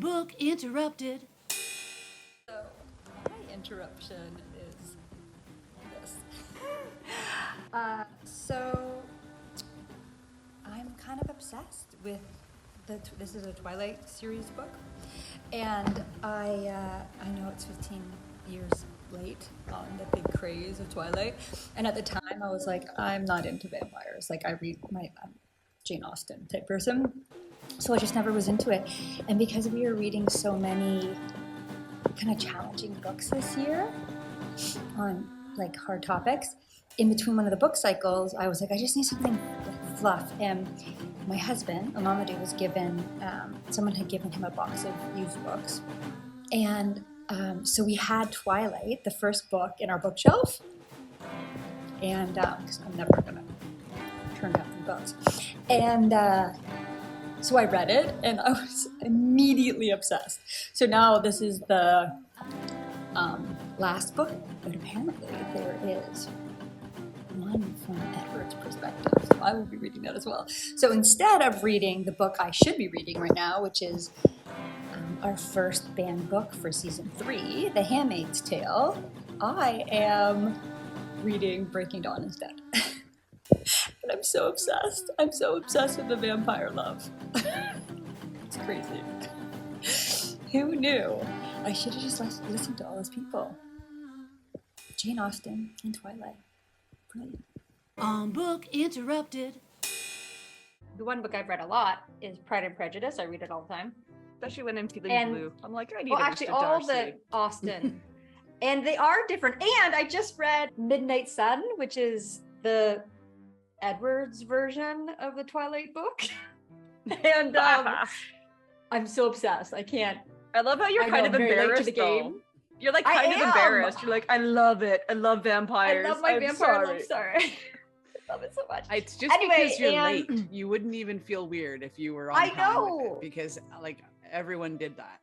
Book interrupted. So, my interruption is this. So, I'm kind of obsessed with this is a Twilight series book, and I know it's 15 years late on the big craze of Twilight, and at the time I was like, I'm not into vampires. Like I read I'm Jane Austen type person, so I just never was into it. And because we were reading so many kind of challenging books this year on like hard topics, in between one of the book cycles, I was like, I just need something with fluff. And my husband, Amadou, was given, someone had given him a box of used books. And so we had Twilight, the first book, in our bookshelf. And because I'm never going to turn down from books. And so I read it, and I was immediately obsessed. So now this is the last book, but apparently there is one from Edward's perspective. So I will be reading that as well. So instead of reading the book I should be reading right now, which is our first banned book for season 3, The Handmaid's Tale, I am reading Breaking Dawn instead. And I'm so obsessed. I'm so obsessed with the vampire love. It's crazy. Who knew? I should have just listened to all those people. Jane Austen and Twilight. Brilliant. Book interrupted. The one book I've read a lot is Pride and Prejudice. I read it all the time. Especially when Empty Lady And- Blue. I'm like, I need Well, a actually, Mr. all Darcy. the Austen. And they are different. And I just read Midnight Sun, which is the Edwards version of the Twilight book. And I'm so obsessed. I can't. I love how you're I kind know, of I'm very late to embarrassed the though. game. You're like I kind of am. embarrassed. You're like, I love it. I love vampires. I love my I'm vampire sorry. love story. I love it so much. It's just Anyway, because you're and- late. You wouldn't even feel weird if you were on I time with know. it, because like everyone did that.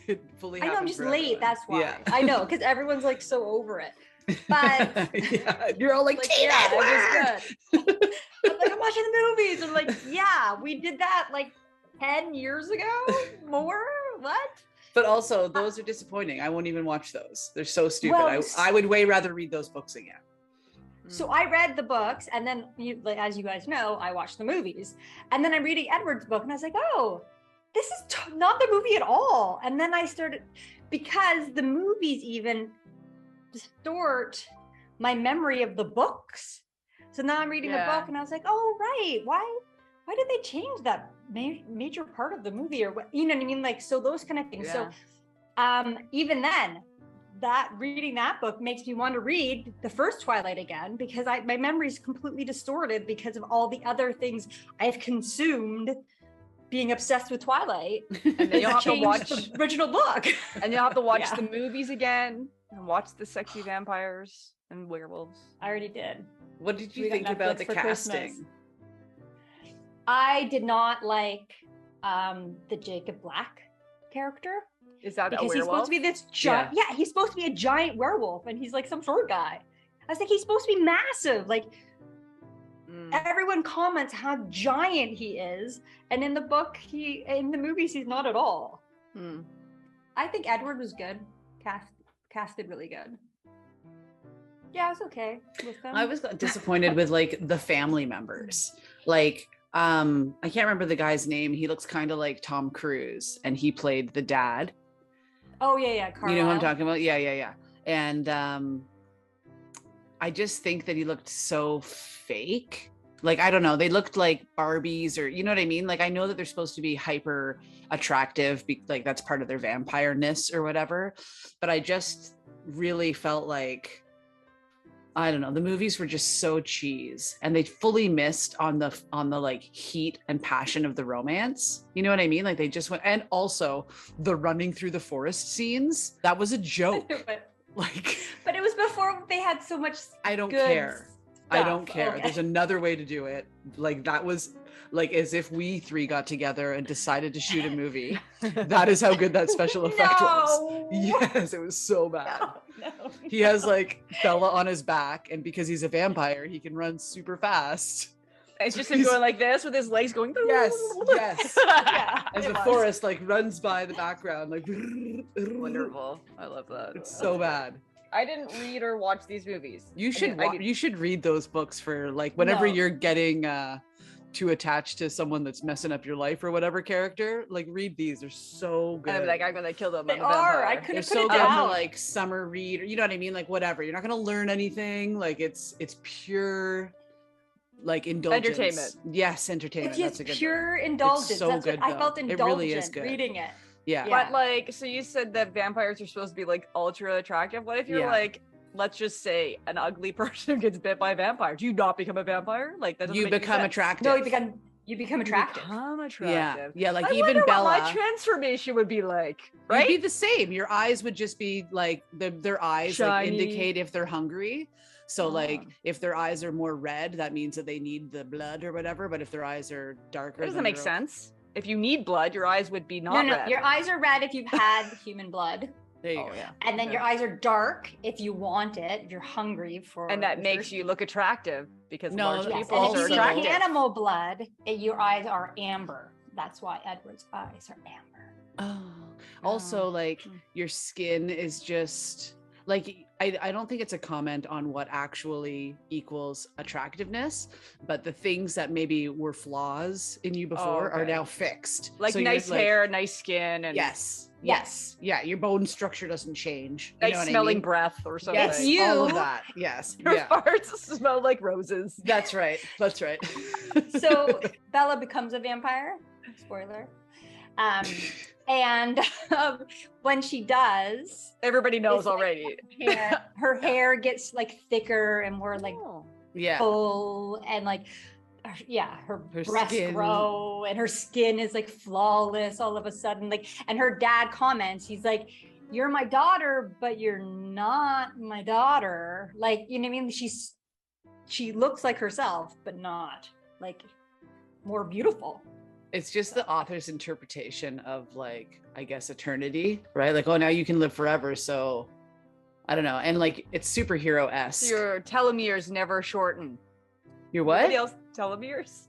It fully I know, I'm happened just for late. everyone. That's why. Yeah. I know, because everyone's like so over it. But yeah, you're all like, like, Teen yeah, Edward! it was good. I'm like, I'm watching the movies. I'm like, yeah, we did that like 10 years ago. More? What? But also, those are disappointing. I won't even watch those. They're so stupid. Well, I would way rather read those books again. So I read the books, and then, as you guys know, I watched the movies. And then I'm reading Edward's book, and I was like, oh, this is not the movie at all. And then I started, because the movies even distort my memory of the books. So now I'm reading a Yeah. book, and I was like, oh, right. Why did they change that major part of the movie, or what? You know what I mean? Like, so those kind of things. Yeah. So even then, reading that book makes me want to read the first Twilight again, because my memory is completely distorted because of all the other things I've consumed being obsessed with Twilight. And then you'll have to Changed watch the original book. and you'll have to watch Yeah. the movies again and watch the sexy vampires and werewolves. I already did. What did you We got think about Netflix the for Christmas. casting? I did not like the Jacob Black character, Is that because a he's supposed werewolf? to be this giant. Yeah, he's supposed to be a giant werewolf, and he's like some short guy. I was like, he's supposed to be massive. Like, Mm. everyone comments how giant he is, and in the book, in the movies, he's not at all. Mm. I think Edward was good. Casted really good. Yeah, I was okay with them. I was disappointed with like the family members. Like, I can't remember the guy's name. He looks kind of like Tom Cruise, and he played the dad. Oh yeah, You know who I'm Carlisle. talking about? Yeah. And I just think that he looked so fake. Like, I don't know. They looked like Barbies, or you know what I mean? Like, I know that they're supposed to be hyper attractive, like that's part of their vampire-ness or whatever. But I just really felt like, I don't know, the movies were just so cheese, and they fully missed on the like heat and passion of the romance. You know what I mean? Like, they just went, and also the running through the forest scenes, that was a joke. Like, But it was before they had so much. I don't Good care. I don't stuff. care. Okay. There's another way to do it. Like, that was like as if we 3 got together and decided to shoot a movie. That is how good that special effect was. No. Yes, it was so bad. No. He has like Bella on his back, and because he's a vampire, he can run super fast. It's just him going like this with his legs going. Yes, yes. Yeah, As it the was. forest like runs by the background, like Wonderful. I love that. It's so bad. I didn't read or watch these movies. You should I did- you should read those books for like whenever No. you're getting too attached to someone that's messing up your life or whatever character. Like read these; they're so good. And I'm like, I'm gonna kill them. They I'm a are. I vampire. couldn't They're put so it good for down. like summer read, or you know what I mean, like whatever. You're not gonna learn anything. Like it's pure like indulgence. Entertainment. Yes, entertainment. It's That's just a good pure word. indulgence. so That's good, what I though. felt It indulgent really is good. reading it. Yeah. Yeah. But like, so you said that vampires are supposed to be like ultra attractive. What if you're Yeah. like, let's just say, an ugly person who gets bit by a vampire? Do you not become a vampire? Like that doesn't You make any become sense. attractive. No, you become attractive. Become Yeah. attractive. Yeah. Like I even wonder Bella. what my transformation would be like, right? You'd be the same. Your eyes would just be like their eyes like Shiny. indicate if they're hungry. So like Ah. if their eyes are more red, that means that they need the blood or whatever. But if their eyes are darker, That doesn't then make they're sense. If you need blood, your eyes would be No, not no, red. your eyes are red if you've had human blood, There you Oh, go. yeah. and then Okay. your eyes are dark if you want it. If you're hungry for, And that if makes you're- you look attractive because No, large yes, Yes, people and also- if are you drink attractive. animal blood, your eyes are amber. That's why Edward's eyes are amber. Oh. Also, like Mm. your skin is just like I don't think it's a comment on what actually equals attractiveness, but the things that maybe were flaws in you before are okay. now fixed. Like So you're, nice hair, nice skin, and Yes. Yes. Yeah, your bone structure doesn't change. You nice know what smelling I mean? breath or something. Yes, You- all of that. Yes. Your Yeah. farts smell like roses. That's right. That's right. So Bella becomes a vampire. Spoiler. And when she does, Everybody knows it's like already. her hair gets like thicker and more like Oh. yeah. full, and like her Her breasts skin. grow, and her skin is like flawless all of a sudden. Like, and her dad comments, he's like, "You're my daughter, but you're not my daughter." Like, you know what I mean? She looks like herself, but not like more beautiful. It's just the author's interpretation of like, I guess, eternity, right? Like, oh, now you can live forever. So I don't know. And like, it's superhero-esque. Your telomeres never shorten. Your what? Nobody else telomeres?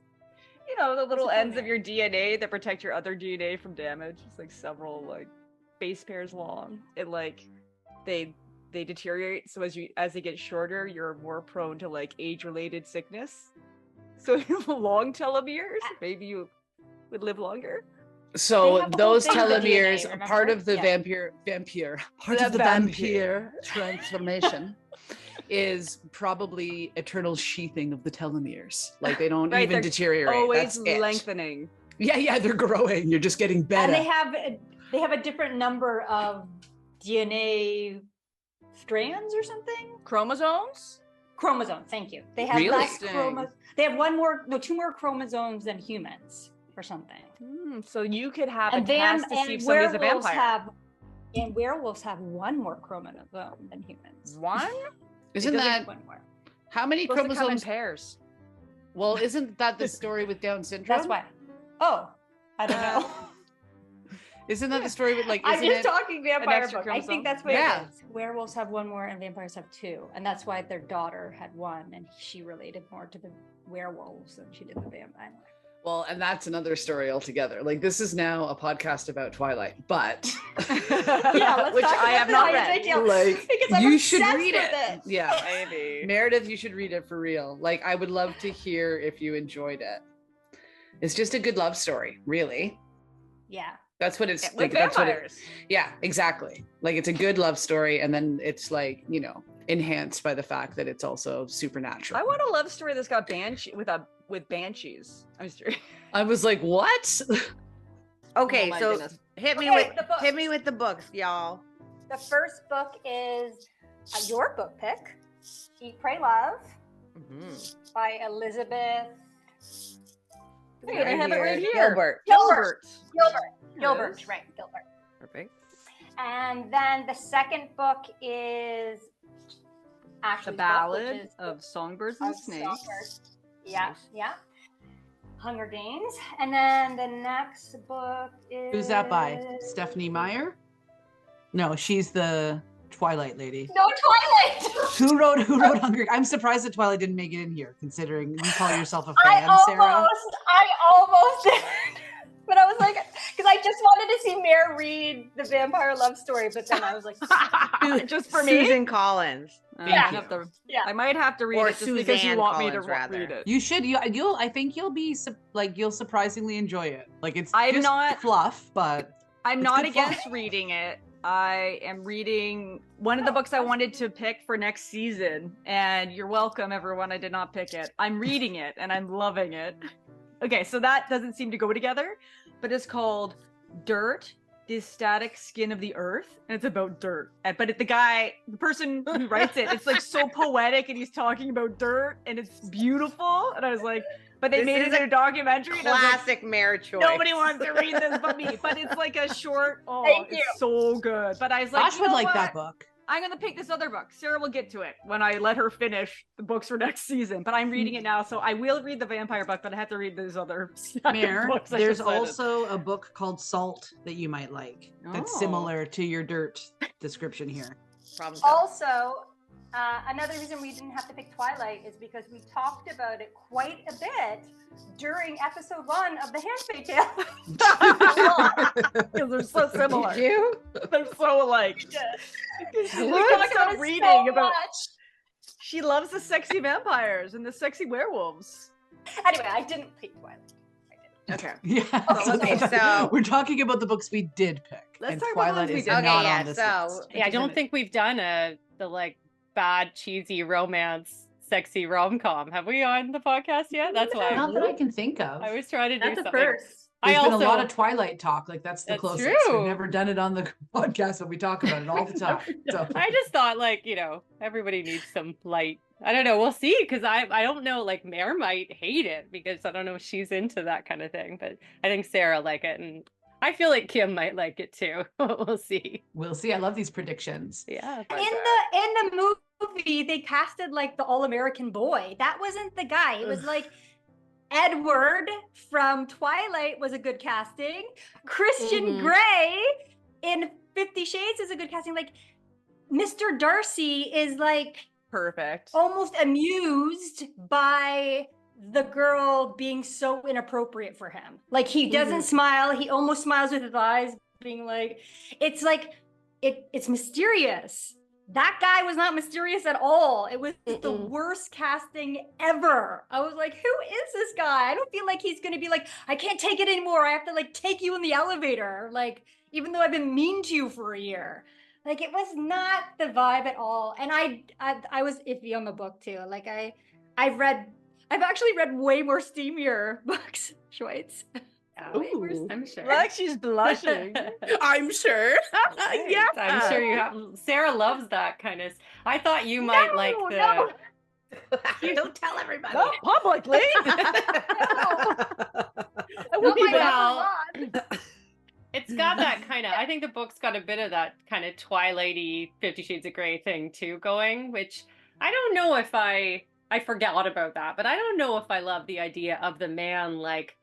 You know, the little a ends of telomere? your DNA that protect your other DNA from damage. It's like several like base pairs long. It like they deteriorate. So as they get shorter, you're more prone to like age-related sickness. So if you have long telomeres, maybe you would live longer. They So have a whole those thing with the telomeres, DNA, part remember? of the Yeah. part The of the vampire. vampire transformation is probably eternal sheathing of the telomeres. Like they don't Right, even they're deteriorate. Always That's it. lengthening. Yeah, they're growing. You're just getting better. And they have a different number of DNA strands or something. Chromosomes? Chromosomes. Thank you. They have Really? less chromosomes. They have two more chromosomes than humans or something. So you could have a And test to see if somebody's a vampire. werewolves have one more chromosome than humans. One? Isn't It doesn't- that One more. how many Supposed to come in chromosomes? pairs. Well, isn't that the story with Down syndrome? That's why. Oh, I don't know. Isn't that the story with like? I'm Isn't just it? talking vampire extra book. I chromosome? think that's what Yeah. it is. Werewolves have one more and vampires have two. And that's why their daughter had one and she related more to the werewolves than she did the vampire. Well, and that's another story altogether. Like this is now a podcast about Twilight, but Yeah, let's Which talk I about have the not highest read. ideal, Like, because I'm you should obsessed read with it. Yeah, Maybe. Meredith, you should read it for real. Like I would love to hear if you enjoyed it. It's just a good love story, really. Yeah. That's what it's With like. That's what it, vampires. yeah, exactly. Like it's a good love story, and then it's like enhanced by the fact that it's also supernatural. I want a love story that's got with banshees. I'm serious. I was like, what? Okay, Oh my so goodness. hit me Okay, with the book. hit me with the books, y'all. The first book is your book pick, Eat, Pray, Love by Elizabeth Hey, I have it right here. Gilbert. Gilbert. Yes. Gilbert, right, Gilbert. Perfect. And then the second book is The Ashley's book, Ballad which is of Songbirds and of Snakes. Songbirds. Yeah, Nice. yeah. Hunger Games. And then the next book is Who's that by? Stephanie Meyer? No, she's the Twilight lady. No Twilight. Who wrote Hunger? I'm surprised that Twilight didn't make it in here, considering you call yourself a fan, I Sarah. almost did. But I was like, because I just wanted to see Mare read the vampire love story, but then I was like, Just for me. Susan Collins. I Thank might you. have to- Yeah. I might have to read Or it just because you Suzanne want me to Collins, rather. read it. You should. I think you'll be you'll surprisingly enjoy it. Like it's I'm just not- fluff, but I'm It's not good fun. against reading it. I am reading one of the books I wanted to pick for next season, and you're welcome, everyone. I did not pick it. I'm reading it, and I'm loving it. Okay, so that doesn't seem to go together, but it's called Dirt, the Static Skin of the Earth, and it's about dirt. But the person who writes it, it's like so poetic, and he's talking about dirt, and it's beautiful. And I was like, but they This made it is in a documentary. And I was like, Classic Mare choice. nobody wants to read this but me. But it's like a short. Oh, Thank it's you. so good. But I was like, Josh you would know like what? that book. I'm gonna pick this other book. Sarah will get to it when I let her finish the books for next season. But I'm reading it now, so I will read the vampire book. But I have to read those other Mare, books. I there's decided. also a book called Salt that you might like. That's Oh. similar to your Dirt description here. Problem solved. also, another reason we didn't have to pick Twilight is because we talked about it quite a bit during episode 1 of The Handmaid's Tale. because they're so similar. Did you? They're so alike. We talked talked it reading so about. much. She loves the sexy vampires and the sexy werewolves. Anyway, I didn't pick Twilight. Okay. Yeah. Okay, so- we're talking about the books we did pick. Let's and talk about the Twilight ones we is did. not Okay, on yeah, this so- list. Yeah, I don't think we've done the like bad, cheesy romance, sexy rom-com. Have we on the podcast yet? That's why Not that I can think of. I was trying to do That's a something. first. There's I been also a lot of Twilight talk. Like that's the That's closest. true. We've never done it on the podcast, but we talk about it all the time. So I just thought everybody needs some light. I don't know. We'll see because I don't know. Like Mare might hate it because I don't know if she's into that kind of thing. But I think Sarah like it, and I feel like Kim might like it too. We'll see. we'll see. I love these predictions. Yeah. In the movie, they casted like the all-American boy. That wasn't the guy. It was like Edward from Twilight was a good casting. Christian Mhm. Grey in 50 Shades is a good casting. Like Mr. Darcy is like Perfect. almost amused by the girl being so inappropriate for him. Like he doesn't smile. He almost smiles with his eyes, being like, it's mysterious. That guy was not mysterious at all. It was the worst casting ever. I was like, who is this guy? I don't feel like he's gonna be like, I can't take it anymore. I have to like take you in the elevator. Like, even though I've been mean to you for a year. Like it was not the vibe at all. And I was iffy on the book too. Like I've actually read way more steamier books, Schweitz. Way more Ooh, I'm sure. Like she's blushing. I'm sure. Yeah. I'm sure you have. Sarah loves that kind of. I thought you might like the. no. Don't tell everybody. Not publicly. I won't Well, buy that for long. It's got that kind of. I think the book's got a bit of that kind of Twilighty 50 Shades of Grey thing too going, which I don't know if I forgot about that, but I don't know if I love the idea of the man like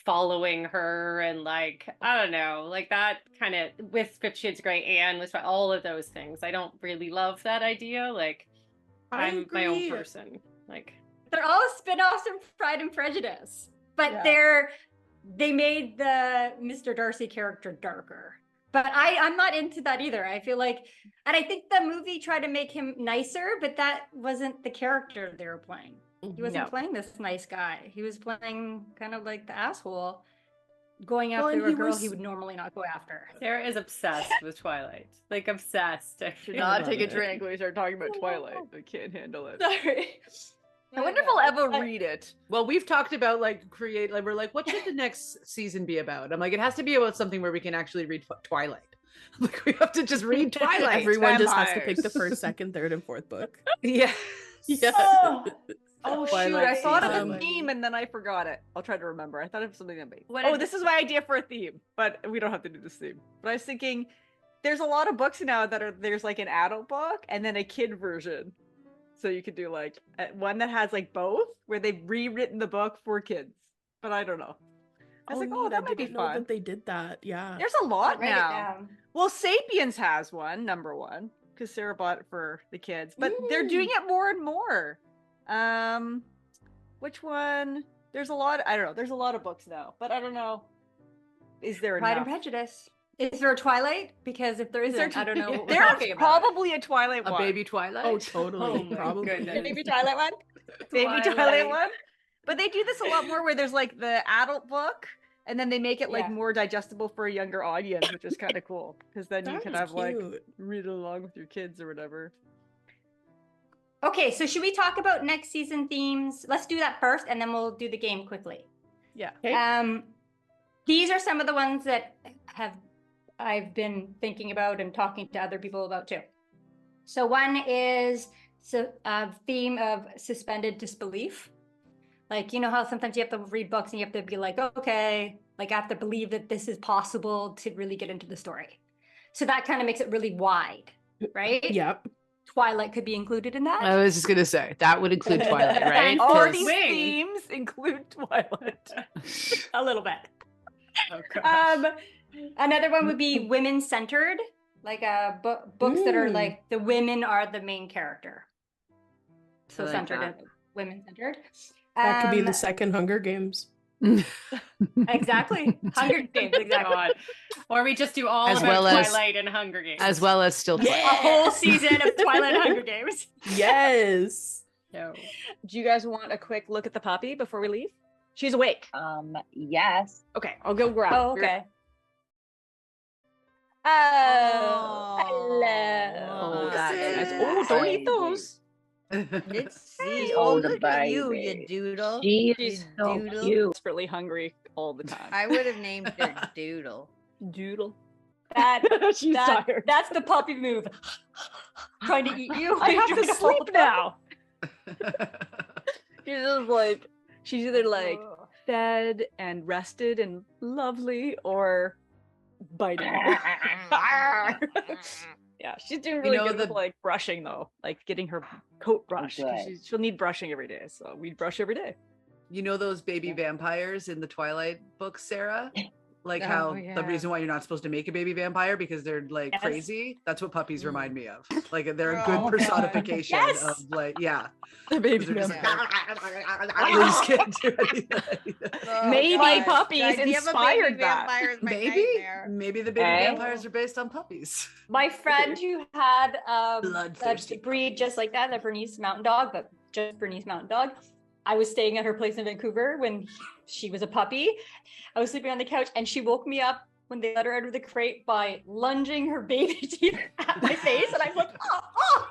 following her and like I don't know, like that kind of with 50 Shades of Grey and with all of those things. I don't really love that idea. Like I'm my own person. Like They're all spin-offs from Pride and Prejudice, but Yeah. they made the Mr. Darcy character darker. But I'm not into that either. I feel like, and I think the movie tried to make him nicer, but that wasn't the character they were playing. He wasn't No. playing this nice guy. He was playing kind of like the asshole, going Well, and after a he girl was- he would normally not go after. Sarah is obsessed with Twilight. Like obsessed. I Should feel not about take a it. drink when we start talking about Twilight. I can't handle it. Sorry. I wonder if I'll ever read it. Well, we've talked about we're like, what should the next season be about? I'm like, it has to be about something where we can actually read Twilight. Like we have to just read Twilight. Everyone just has to pick the Vampires. first, second, third, and fourth book. Yeah. Yeah. Oh shoot! Twilight I thought of a season. theme and then I forgot it. I'll try to remember. I thought of something that made. What Oh, if- this is my idea for a theme, but we don't have to do this theme. But I was thinking, there's a lot of books now that are there's like an adult book and then a kid version. So you could do like one that has like both, where they've rewritten the book for kids. But I don't know. I was like, oh, neat. that might be didn't know fun. that they did that. Yeah. There's a lot Write it now. down. Well, Sapiens has one, number one. because Sarah bought it for the kids. But they're doing it more and more. Which one? There's a lot. I don't know. There's a lot of books now, but I don't know. Is there Pride and enough? Prejudice. Is there a Twilight? Because if there isn't, I don't know what we're There's talking about. probably a Twilight A one. baby Twilight. Oh, totally. Oh my Probably. goodness. Baby Twilight one. Baby Twilight one. But they do this a lot more, where there's like the adult book, and then they make it like Yeah. more digestible for a younger audience, which is kind of cool. Because then you That can is have like cute. read along with your kids or whatever. Okay, so should we talk about next season themes? Let's do that first, and then we'll do the game quickly. Yeah. Okay. These are some of the ones that I've been thinking about and talking to other people about too. So one is a theme of suspended disbelief. Like, you know how sometimes you have to read books and you have to be like, okay, like I have to believe that this is possible to really get into the story. So that kind of makes it really wide, right? Yep. Twilight could be included in that. I was just gonna say that would include Twilight, right? And All 'Cause- these Wing. themes include Twilight. A little bit. Oh, gosh. Another one would be women centered, like books that are like the women are the main character. So I like centered that. and women centered. That could be the second Hunger Games. Exactly. Hunger Games, exactly. God. Or we just do all As about well as- Twilight and Hunger Games. as well as still A whole season of Twilight and Hunger Games. Yes. No. Do you guys want a quick look at the puppy before we leave? She's awake. Yes. Okay, I'll go grab. Oh, her. okay. Oh, hello. Oh, that that's is oh, don't eat baby. those. Let's see. Oh, Oh, look look at you, baby. you doodle. She's You so doodle. cute. Desperately hungry all the time. I would have named her Doodle. Doodle. She's tired. That's the puppy move. Trying to eat you. I have You're to gonna sleep hold her. now. She's just like, she's either like fed and rested and lovely or biting. Yeah, she's doing really know, good with the- like brushing though, like getting her coat brushed. 'Cause good. she'll need brushing every day, so we brush every day. You know those baby vampires in the Twilight books, Sarah? Like Oh, how yeah. the reason why you're not supposed to make a baby vampire because they're like Yes. crazy. That's what puppies Mm. remind me of. Like they're a Oh, good God. personification Yes. of like, yeah. The baby They're just vampire. They just can't do anything. Oh, Maybe gosh. Puppies The idea of a inspired baby that. vampire is my Maybe, nightmare. maybe the baby Eh? vampires are based on puppies. My friend who had a Bloodthirsty breed just like that, a Bernese Mountain Dog, but just Bernese Mountain Dog. I was staying at her place in Vancouver when she was a puppy. I was sleeping on the couch and she woke me up when they let her out of the crate by lunging her baby teeth at my face. And I'm like, oh.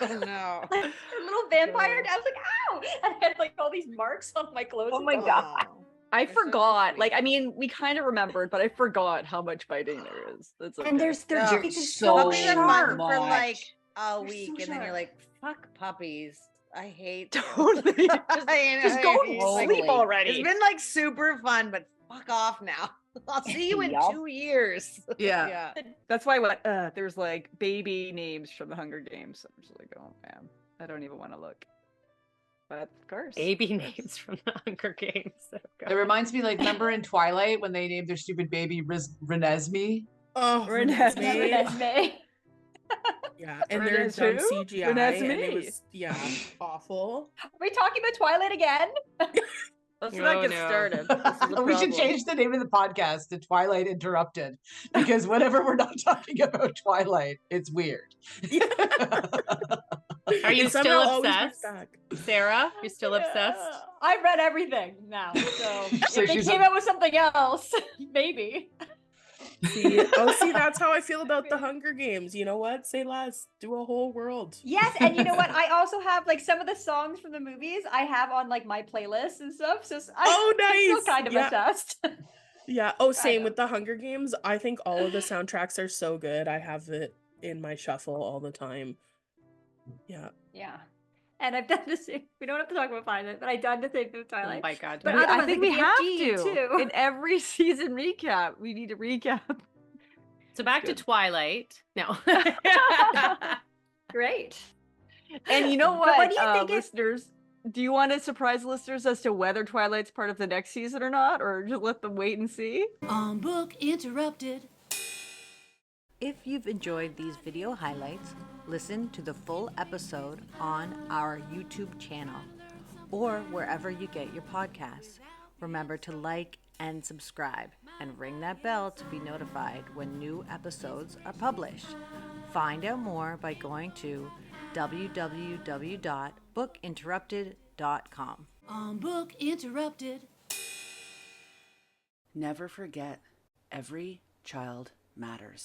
Oh no. Like, her little vampire. And I was like, ow. And I had like all these marks on my clothes. Oh and my stuff. God. I They're so forgot. sweet. Like, I mean, we kind of remembered, but I forgot how much biting there is. That's okay. And there's their Oh, teeth is so so Puppies are fun sharp. for like a They're week, so and then sharp. you're like, "Fuck puppies! I hate." Totally. Just go it's to like- sleep already. It's been like super fun, but fuck off now. I'll see you in Yup. 2 years. Yeah. That's why there's like baby names from the Hunger Games. I'm just like, oh man, I don't even want to look. But of course. Baby names from the Hunger Games. Oh, God. It reminds me, like, remember in Twilight when they named their stupid baby Renesmee? Oh, Renesmee. Renesmee. Yeah, and Renee they're done too? CGI, Renee's and it me. was awful. Are we talking about Twilight again? Let's Oh, not get no. started. This is a We should problem. change the name of the podcast to Twilight Interrupted because whenever we're not talking about Twilight, it's weird. Are you It somehow still always brings obsessed? back. Sarah, you're still obsessed? I've read everything now, so So if they she's came out with something else, maybe. See, that's how I feel about the Hunger Games. You know what? Say less. Do a whole world. Yes, and you know what? I also have like some of the songs from the movies I have on like my playlist and stuff. So Oh, I'm still nice. kind of Yeah. obsessed. Yeah. Oh, same know. with the Hunger Games. I think all of the soundtracks are so good. I have it in my shuffle all the time. Yeah. Yeah. And I've done the same. We don't have to talk about Twilight, but I've done the same with Oh Twilight. my God. But We- other I ones think like we the have BFG to. too. In every season recap, we need to recap. So back to Twilight. No. Great. And you know But what, what do you think is- listeners? Do you want to surprise listeners as to whether Twilight's part of the next season or not, or just let them wait and see? Book interrupted. If you've enjoyed these video highlights, listen to the full episode on our YouTube channel or wherever you get your podcasts. Remember to like and subscribe and ring that bell to be notified when new episodes are published. Find out more by going to www.bookinterrupted.com. Book Interrupted. Never forget, every child matters.